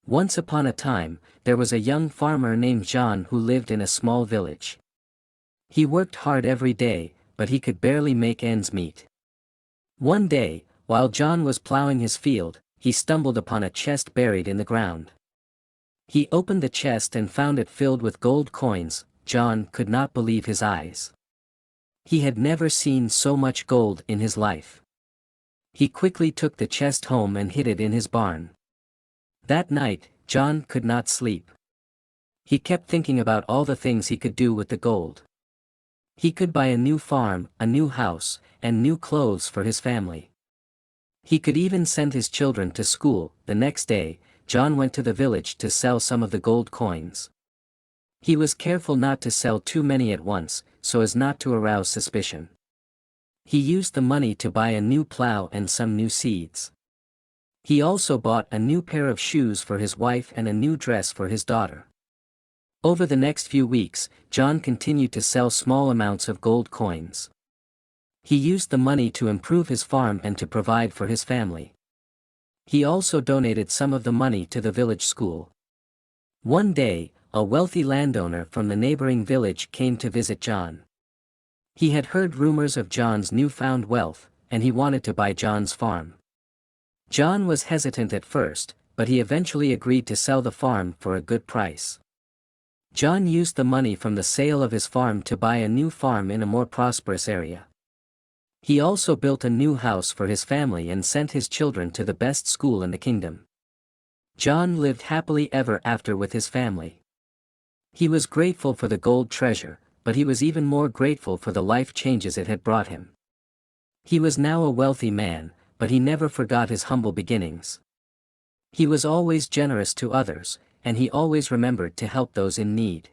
Once upon a time, there was a young farmer named John who lived in a small village. He worked hard every day, but he could barely make ends meet. One day, while John was plowing his field, he stumbled upon a chest buried in the ground. He opened the chest and found it filled with gold coins. John could not believe his eyes. He had never seen so much gold in his life. He quickly took the chest home and hid it in his barn. That night, John could not sleep. He kept thinking about all the things he could do with the gold. He could buy a new farm, a new house, and new clothes for his family. He could even send his children to school. The next day, John went to the village to sell some of the gold coins. He was careful not to sell too many at once, so as not to arouse suspicion. He used the money to buy a new plow and some new seeds. He also bought a new pair of shoes for his wife and a new dress for his daughter. Over the next few weeks, John continued to sell small amounts of gold coins. He used the money to improve his farm and to provide for his family. He also donated some of the money to the village school. One day, a wealthy landowner from the neighboring village came to visit John. He had heard rumors of John's newfound wealth, and he wanted to buy John's farm. John was hesitant at first, but he eventually agreed to sell the farm for a good price. John used the money from the sale of his farm to buy a new farm in a more prosperous area. He also built a new house for his family and sent his children to the best school in the kingdom. John lived happily ever after with his family. He was grateful for the gold treasure, but he was even more grateful for the life changes it had brought him. He was now a wealthy man, but he never forgot his humble beginnings. He was always generous to others, and he always remembered to help those in need.